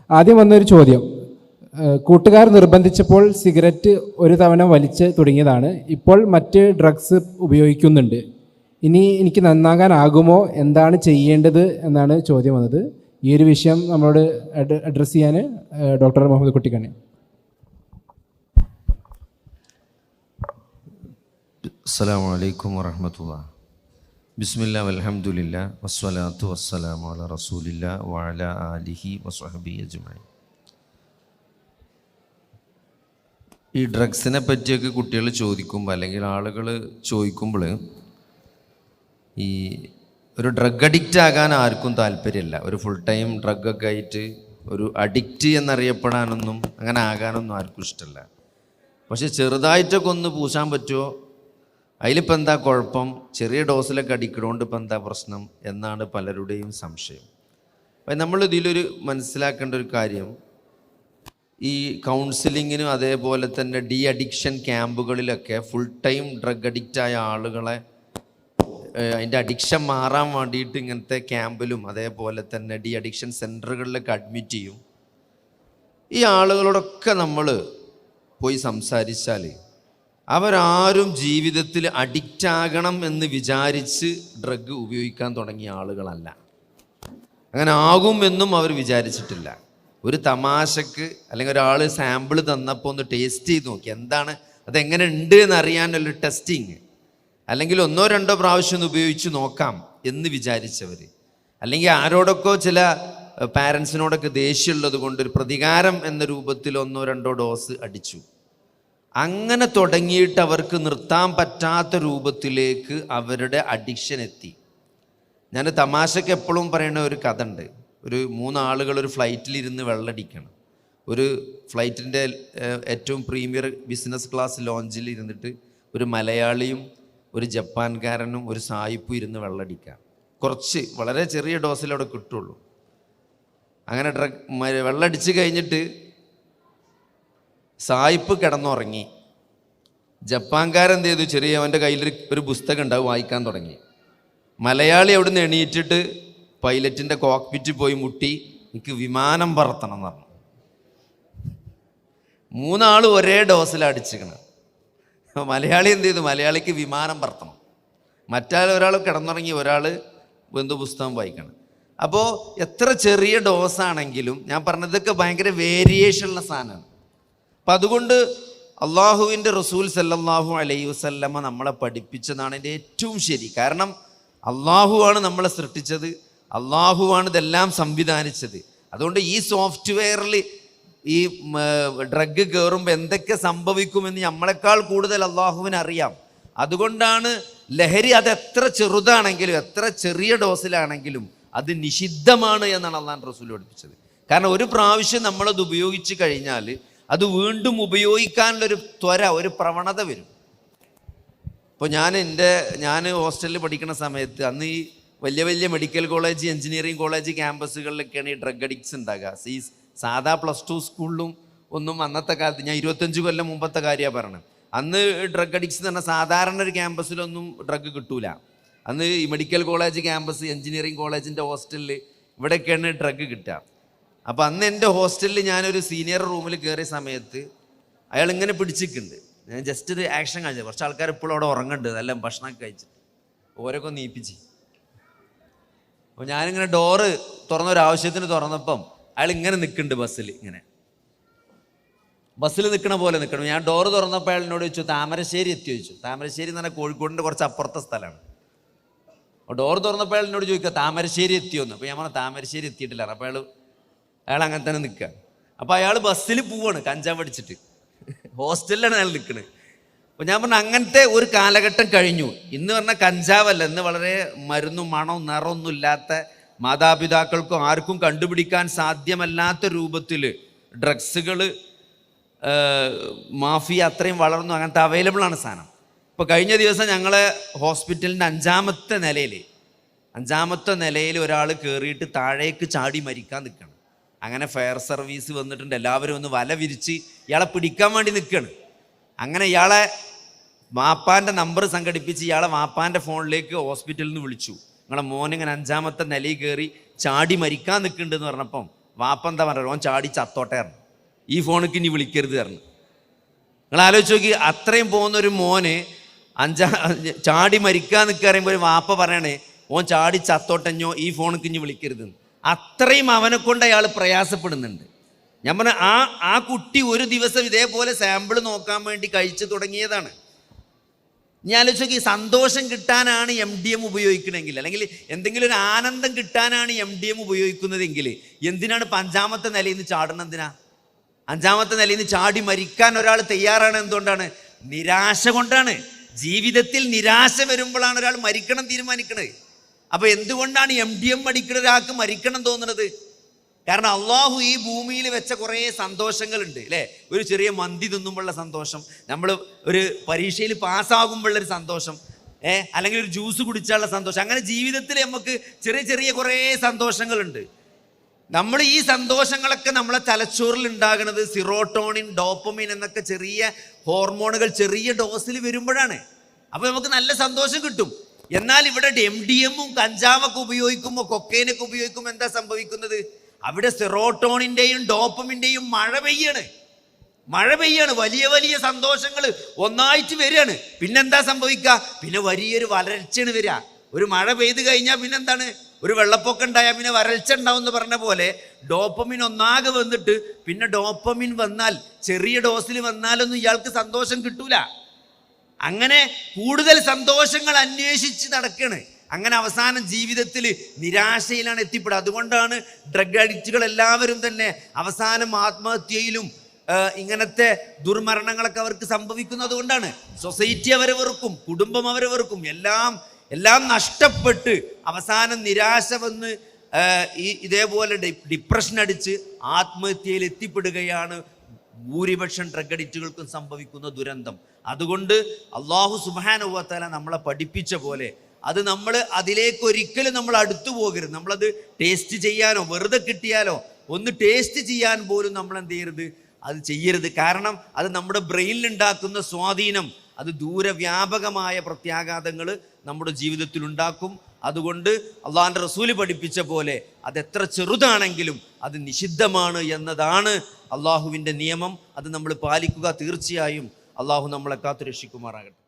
ആദ്യം വന്നൊരു ചോദ്യം, കൂട്ടുകാർ നിർബന്ധിച്ചപ്പോൾ സിഗരറ്റ് ഒരു തവണ വലിച്ച് തുടങ്ങിയതാണ്, ഇപ്പോൾ മറ്റ് ഡ്രഗ്സ് ഉപയോഗിക്കുന്നുണ്ട്, ഇനി എനിക്ക് നന്നാകാനാകുമോ, എന്താണ് ചെയ്യേണ്ടത് എന്നാണ് ചോദ്യം വന്നത്. ഈ ഒരു വിഷയം നമ്മളോട് അഡ്രസ്സ് ചെയ്യാൻ ഡോക്ടർ മുഹമ്മദ് കുട്ടിക്കണ്ണി. അസ്സലാമു അലൈക്കും വറഹ്മത്തുള്ളാഹി. ബിസ്മില്ലാ വൽഹംദുലില്ലാ വസ്സലാത്തു വസ്സലാമു അലാ റസൂലില്ലാ വഅലാ ആലിഹി വസ്വഹ്ബിഹി അജ്മഈൻ. ഈ ഡ്രഗ്സിനെ പറ്റിയൊക്കെ കുട്ടികൾ ചോദിക്കുമ്പോൾ അല്ലെങ്കിൽ ആളുകൾ ചോദിക്കുമ്പോൾ ഈ ഒരു ഡ്രഗ് അഡിക്റ്റ് ആകാൻ ആർക്കും താല്പര്യമില്ല. ഒരു ഫുൾ ടൈം ഡ്രഗൊക്കെ ആയിട്ട് ഒരു അഡിക്റ്റ് എന്നറിയപ്പെടാനൊന്നും അങ്ങനെ ആകാനൊന്നും ആർക്കും ഇഷ്ടമല്ല. പക്ഷെ ചെറുതായിട്ടൊക്കെ ഒന്ന് പൂശാൻ പറ്റുമോ, അതിലിപ്പോൾ എന്താ കുഴപ്പം, ചെറിയ ഡോസിലൊക്കെ അടിക്കണോണ്ട് ഇപ്പം എന്താ പ്രശ്നം എന്നാണ് പലരുടെയും സംശയം. അപ്പം നമ്മൾ ഇതിലൊരു മനസ്സിലാക്കേണ്ട ഒരു കാര്യം, ഈ കൗൺസിലിങ്ങിനും അതേപോലെ തന്നെ ഡി അഡിക്ഷൻ ക്യാമ്പുകളിലൊക്കെ ഫുൾ ടൈം ഡ്രഗ് അഡിക്റ്റായ ആളുകളെ അതിൻ്റെ അഡിക്ഷൻ മാറാൻ വേണ്ടിയിട്ട് ഇങ്ങനത്തെ ക്യാമ്പിലും അതേപോലെ തന്നെ ഡി അഡിക്ഷൻ സെൻറ്ററുകളിലൊക്കെ അഡ്മിറ്റ് ചെയ്യും. ഈ ആളുകളോടൊക്കെ നമ്മൾ പോയി സംസാരിച്ചാൽ അവരാരും ജീവിതത്തിൽ അഡിക്റ്റ് ആകണം എന്ന് വിചാരിച്ച് ഡ്രഗ് ഉപയോഗിക്കാൻ തുടങ്ങിയ ആളുകളല്ല. അങ്ങനെ ആകുമെന്നും അവർ വിചാരിച്ചിട്ടില്ല. ഒരു തമാശക്ക് അല്ലെങ്കിൽ ഒരാൾ സാമ്പിൾ തന്നപ്പോൾ ഒന്ന് ടേസ്റ്റ് ചെയ്ത് നോക്കി, എന്താണ് അതെങ്ങനെ ഉണ്ട് എന്നറിയാനുള്ള ടെസ്റ്റിങ്, അല്ലെങ്കിൽ 1-2 പ്രാവശ്യം ഒന്ന് ഉപയോഗിച്ച് നോക്കാം എന്ന് വിചാരിച്ചവർ, അല്ലെങ്കിൽ ആരോടൊക്കെ ചില പാരൻസിനോടൊക്കെ ദേഷ്യമുള്ളത് കൊണ്ട് ഒരു പ്രതികാരം എന്ന രൂപത്തിൽ 1-2 ഡോസ് അടിച്ചു. അങ്ങനെ തുടങ്ങിയിട്ട് അവർക്ക് നിർത്താൻ പറ്റാത്ത രൂപത്തിലേക്ക് അവരുടെ അഡിക്ഷൻ എത്തി. ഞാൻ തമാശക്ക് എപ്പോഴും പറയുന്ന ഒരു കഥ ഉണ്ട്. ഒരു 3 ആളുകൾ ഒരു ഫ്ലൈറ്റിലിരുന്ന് വെള്ളടിക്കണം. ഒരു ഫ്ലൈറ്റിൻ്റെ ഏറ്റവും പ്രീമിയർ ബിസിനസ് ക്ലാസ് ലോഞ്ചിൽ ഇരുന്നിട്ട് ഒരു മലയാളിയും ഒരു ജപ്പാൻകാരനും ഒരു സായിപ്പും ഇരുന്ന് വെള്ളടിക്കാം. കുറച്ച് വളരെ ചെറിയ ഡോസിൽ അവിടെ കിട്ടുള്ളൂ. അങ്ങനെ വെള്ളടിച്ച് കഴിഞ്ഞിട്ട് സായിപ്പ് കിടന്നുറങ്ങി. ജപ്പാൻകാരൻ എന്ത് ചെയ്തു, ചെറിയ അവൻ്റെ കയ്യിൽ ഒരു പുസ്തകം ഉണ്ടാവും, വായിക്കാൻ തുടങ്ങി. മലയാളി അവിടുന്ന് എണീറ്റിട്ട് പൈലറ്റിൻ്റെ കോക്പിറ്റിൽ പോയി മുട്ടി, എനിക്ക് വിമാനം പറത്തണം എന്ന് പറഞ്ഞു. 3 ആൾ ഒരേ ഡോസിലാണ് അടിച്ചിരിക്കണം. മലയാളി എന്ത് ചെയ്തു, മലയാളിക്ക് വിമാനം പറത്തണം, ഒരാൾ കിടന്നുറങ്ങി, ഒരാൾ ബന്ധു പുസ്തകം വായിക്കണം. അപ്പോൾ എത്ര ചെറിയ ഡോസാണെങ്കിലും ഞാൻ പറഞ്ഞതൊക്കെ ഭയങ്കര വേരിയേഷനുള്ള സാധനമാണ്. അപ്പം അതുകൊണ്ട് അള്ളാഹുവിൻ്റെ റസൂൽ സല്ലല്ലാഹു അലൈഹി വസല്ലമ നമ്മളെ പഠിപ്പിച്ചതാണ് എൻ്റെ ഏറ്റവും ശരി. കാരണം അള്ളാഹുവാണ് നമ്മളെ സൃഷ്ടിച്ചത്, അള്ളാഹുവാണ് ഇതെല്ലാം സംവിധാനിച്ചത്. അതുകൊണ്ട് ഈ സോഫ്റ്റ്വെയറിൽ ഈ ഡ്രഗ് കയറുമ്പോൾ എന്തൊക്കെ സംഭവിക്കുമെന്ന് നമ്മളെക്കാൾ കൂടുതൽ അള്ളാഹുവിന് അറിയാം. അതുകൊണ്ടാണ് ലഹരി അത് എത്ര ചെറുതാണെങ്കിലും എത്ര ചെറിയ ഡോസിലാണെങ്കിലും അത് നിഷിദ്ധമാണ് എന്നാണ് അള്ളാഹു റസൂൽ പഠിപ്പിച്ചത്. കാരണം ഒരു പ്രാവശ്യം നമ്മളത് ഉപയോഗിച്ച് കഴിഞ്ഞാൽ അത് വീണ്ടും ഉപയോഗിക്കാനുള്ളൊരു ത്വര, ഒരു പ്രവണത വരും. ഇപ്പോൾ ഞാൻ ഹോസ്റ്റലിൽ പഠിക്കുന്ന സമയത്ത് അന്ന് ഈ വലിയ വലിയ മെഡിക്കൽ കോളേജ്, എഞ്ചിനീയറിംഗ് കോളേജ് ക്യാമ്പസുകളിലൊക്കെയാണ് ഈ ഡ്രഗ് അഡിക്ട്സ് ഉണ്ടാകുക. ഈ സാധാ +2 സ്കൂളിലും ഒന്നും അന്നത്തെ കാലത്ത്, ഞാൻ 25 കൊല്ലം മുമ്പത്തെ കാര്യമാണ് പറയണത്, അന്ന് ഡ്രഗ് അഡിക്ട്സ് എന്ന് പറഞ്ഞാൽ സാധാരണ ഒരു ക്യാമ്പസിലൊന്നും ഡ്രഗ് കിട്ടൂല. അന്ന് ഈ മെഡിക്കൽ കോളേജ് ക്യാമ്പസ്, എഞ്ചിനീയറിംഗ് കോളേജിൻ്റെ ഹോസ്റ്റലിൽ ഇവിടെയൊക്കെയാണ് ഡ്രഗ് കിട്ടുക. അപ്പോൾ അന്ന് എൻ്റെ ഹോസ്റ്റലിൽ ഞാനൊരു സീനിയർ റൂമിൽ കയറിയ സമയത്ത് അയാൾ ഇങ്ങനെ പിടിച്ചിട്ടുണ്ട്. ഞാൻ ജസ്റ്റ് ഒരു ആക്ഷൻ കാണിച്ചത്. കുറച്ച് ആൾക്കാർ ഇപ്പോഴും അവിടെ ഉറങ്ങുന്നുണ്ട്, നല്ല ഭക്ഷണമൊക്കെ കഴിച്ചിട്ട് ഓരോക്കെ നീപ്പിച്ച്. അപ്പോൾ ഞാനിങ്ങനെ ഡോറ് തുറന്നൊരാവശ്യത്തിന് തുറന്നപ്പം അയാൾ ഇങ്ങനെ നിൽക്കുന്നുണ്ട് ബസ്സിൽ നിൽക്കണ പോലെ നിൽക്കണം. ഞാൻ ഡോറ് തുറന്നപ്പോൾ അയാൾ എന്നോട് ചോദിച്ചു, താമരശ്ശേരി എത്തി ചോദിച്ചു. താമരശ്ശേരി എന്ന് പറഞ്ഞാൽ കോഴിക്കോടിൻ്റെ കുറച്ച് അപ്പുറത്തെ സ്ഥലമാണ്. അപ്പോൾ ഡോറ് തുറന്നപ്പോൾ അയാൾ എന്നോട് ചോദിക്കുക, താമരശ്ശേരി എത്തിയോന്ന്. അപ്പോൾ ഞാൻ പറഞ്ഞു, താമരശ്ശേരി എത്തിയിട്ടില്ല. അപ്പോൾ അയാൾ അങ്ങനെ തന്നെ നിൽക്കുക. അപ്പോൾ അയാൾ ബസ്സിൽ പോവാണ്, കഞ്ചാവ് അടിച്ചിട്ട്. ഹോസ്റ്റലിലാണ് അയാൾ നിൽക്കുന്നത്. അപ്പോൾ ഞാൻ പറഞ്ഞു, അങ്ങനത്തെ ഒരു കാലഘട്ടം കഴിഞ്ഞു. ഇന്ന് പറഞ്ഞാൽ കഞ്ചാവല്ല, ഇന്ന് വളരെ മരുന്നും മണവും നിറമൊന്നും ഇല്ലാത്ത, മാതാപിതാക്കൾക്കും ആർക്കും കണ്ടുപിടിക്കാൻ സാധ്യമല്ലാത്ത രൂപത്തിൽ ഡ്രഗ്സുകൾ, മാഫിയ അത്രയും വളർന്നു, അങ്ങനത്തെ അവൈലബിൾ ആണ് സാധനം. ഇപ്പോൾ കഴിഞ്ഞ ദിവസം ഞങ്ങളെ ഹോസ്പിറ്റലിൻ്റെ 5ാമത്തെ നിലയിൽ ഒരാൾ കയറിയിട്ട് താഴേക്ക് ചാടി മരിക്കാൻ നിൽക്കണം. അങ്ങനെ ഫയർ സർവീസ് വന്നിട്ടുണ്ട്, എല്ലാവരും ഒന്ന് വല വിരിച്ച് ഇയാളെ പിടിക്കാൻ വേണ്ടി നിൽക്കുകയാണ്. അങ്ങനെ ഇയാളെ വാപ്പാൻ്റെ നമ്പർ സംഘടിപ്പിച്ച് ഇയാളെ വാപ്പാൻ്റെ ഫോണിലേക്ക് ഹോസ്പിറ്റലിൽ നിന്ന് വിളിച്ചു, നിങ്ങളെ മോനിങ്ങനെ 5ാമത്തെ നിലയിൽ കയറി ചാടി മരിക്കാൻ നിൽക്കുന്നുണ്ടെന്ന് പറഞ്ഞപ്പം വാപ്പ എന്താ പറയുക, ഓൻ ചാടി ചത്തോട്ടെ പറഞ്ഞു, ഈ ഫോണിക്ക് ഇനി വിളിക്കരുത് പറഞ്ഞു. നിങ്ങൾ ആലോചിച്ച് നോക്കി, അത്രയും പോകുന്നൊരു മോന് ചാടി മരിക്കാൻ നിൽക്കുക പറയുമ്പോൾ ഒരു വാപ്പ പറയണേ ഓൻ ചാടി ചത്തോട്ടഞ്ഞോ, ഈ ഫോണിക്ക് ഇനി വിളിക്കരുത്. അത്രയും അവനെ കൊണ്ട് അയാൾ പ്രയാസപ്പെടുന്നുണ്ട്. ഞാൻ പറഞ്ഞ ആ കുട്ടി ഒരു ദിവസം ഇതേപോലെ സാമ്പിൾ നോക്കാൻ വേണ്ടി കഴിച്ചു തുടങ്ങിയതാണ്. ഞാൻ ആലോചിച്ച്, സന്തോഷം കിട്ടാനാണ് MDM ഉപയോഗിക്കണമെങ്കിൽ, അല്ലെങ്കിൽ എന്തെങ്കിലും ഒരു ആനന്ദം കിട്ടാനാണ് MDM ഉപയോഗിക്കുന്നതെങ്കിൽ എന്തിനാണ് 5ാമത്തെ നിലയിൽ നിന്ന് ചാടണം? എന്തിനാ 5ാമത്തെ നിലയിൽ നിന്ന് ചാടി മരിക്കാൻ ഒരാൾ തയ്യാറാണ്? എന്തുകൊണ്ടാണ്? നിരാശ കൊണ്ടാണ്. ജീവിതത്തിൽ നിരാശ വരുമ്പോഴാണ് ഒരാൾ മരിക്കണം തീരുമാനിക്കണത്. അപ്പൊ എന്തുകൊണ്ടാണ് MDM അടിക്കുന്ന ഒരാൾക്ക് മരിക്കണം തോന്നുന്നത്? കാരണം അള്ളാഹു ഈ ഭൂമിയിൽ വെച്ച കുറേ സന്തോഷങ്ങളുണ്ട് അല്ലേ? ഒരു ചെറിയ മന്തി തിന്നുമ്പോഴുള്ള സന്തോഷം, നമ്മൾ ഒരു പരീക്ഷയിൽ പാസ്സാകുമ്പോഴുള്ളൊരു സന്തോഷം, അല്ലെങ്കിൽ ഒരു ജ്യൂസ് കുടിച്ചാലുള്ള സന്തോഷം. അങ്ങനെ ജീവിതത്തിൽ നമുക്ക് ചെറിയ ചെറിയ കുറേ സന്തോഷങ്ങളുണ്ട്. നമ്മൾ ഈ സന്തോഷങ്ങളൊക്കെ നമ്മളെ തലച്ചോറിൽ ഉണ്ടാകുന്നത് സിറോട്ടോണിൻ, ഡോപ്പമിൻ എന്നൊക്കെ ചെറിയ ഹോർമോണുകൾ ചെറിയ ഡോസിൽ വരുമ്പോഴാണ്. അപ്പോൾ നമുക്ക് നല്ല സന്തോഷം കിട്ടും. എന്നാൽ ഇവിടെ MDM-ഉം കഞ്ചാവൊക്കെ ഉപയോഗിക്കുമ്പോൾ, കൊക്കൈനൊക്കെ ഉപയോഗിക്കുമ്പോൾ എന്താ സംഭവിക്കുന്നത്? അവിടെ സെറോട്ടോണിൻ്റെയും ഡോപ്പമിൻ്റെയും മഴ പെയ്യാണ്. വലിയ വലിയ സന്തോഷങ്ങൾ ഒന്നായിട്ട് വരികയാണ്. പിന്നെന്താ സംഭവിക്കുക? പിന്നെ വലിയൊരു വരൾച്ചയാണ് വരിക. ഒരു മഴ പെയ്ത് കഴിഞ്ഞാൽ പിന്നെന്താണ്? ഒരു വെള്ളപ്പൊക്കം ഉണ്ടായാൽ പിന്നെ വരൾച്ച ഉണ്ടാവും എന്ന് പറഞ്ഞ പോലെ ഡോപ്പമിൻ ഒന്നാകെ വന്നിട്ട് പിന്നെ ഡോപ്പമിൻ വന്നാൽ, ചെറിയ ഡോസിൽ വന്നാലൊന്നും ഇയാൾക്ക് സന്തോഷം കിട്ടൂല. അങ്ങനെ കൂടുതൽ സന്തോഷങ്ങൾ അന്വേഷിച്ച് നടക്കുകയാണ്. അങ്ങനെ അവസാനം ജീവിതത്തിൽ നിരാശയിലാണ് എത്തിപ്പെടുക. അതുകൊണ്ടാണ് ഡ്രഗ് അഡിക്റ്റുകൾ എല്ലാവരും തന്നെ അവസാനം ആത്മഹത്യയിലും ഇങ്ങനത്തെ ദുർമരണങ്ങളൊക്കെ അവർക്ക് സംഭവിക്കുന്നത്. കൊണ്ടാണ് സൊസൈറ്റി അവരെ വെറുക്കും, കുടുംബം അവരെ വെറുക്കും, എല്ലാം നഷ്ടപ്പെട്ട് അവസാനം നിരാശ വന്ന് ഇതേപോലെ ഡിപ്രഷൻ അടിച്ച് ആത്മഹത്യയിൽ എത്തിപ്പെടുകയാണ് ഭൂരിപക്ഷം ഡ്രഗ് അഡിക്റ്റുകൾക്കും സംഭവിക്കുന്ന ദുരന്തം. അതുകൊണ്ട് അള്ളാഹു സുബ്ഹാനഹു വ തആല നമ്മളെ പഠിപ്പിച്ച പോലെ അത് നമ്മൾ അതിലേക്ക് ഒരിക്കലും നമ്മൾ അടുത്തു പോകരുത്. നമ്മളത് ടേസ്റ്റ് ചെയ്യാനോ വെറുതെ കിട്ടിയാലോ ഒന്ന് ടേസ്റ്റ് ചെയ്യാൻ പോലും നമ്മൾ എന്ത് ചെയ്യരുത്, അത് ചെയ്യരുത്. കാരണം അത് നമ്മുടെ ബ്രെയിനിൽ ഉണ്ടാക്കുന്ന സ്വാധീനം അത് ദൂരവ്യാപകമായ പ്രത്യാഘാതങ്ങൾ നമ്മുടെ ജീവിതത്തിൽ ഉണ്ടാക്കും. അതുകൊണ്ട് അള്ളാഹുവിൻ്റെ റസൂല് പഠിപ്പിച്ച പോലെ അതെത്ര ചെറുതാണെങ്കിലും അത് നിഷിദ്ധമാണ് എന്നതാണ് അള്ളാഹുവിൻ്റെ നിയമം. അത് നമ്മൾ പാലിക്കുക. തീർച്ചയായും അള്ളാഹു നമ്മളെ കാത്തു രക്ഷിക്കുമാറാകട്ടെ.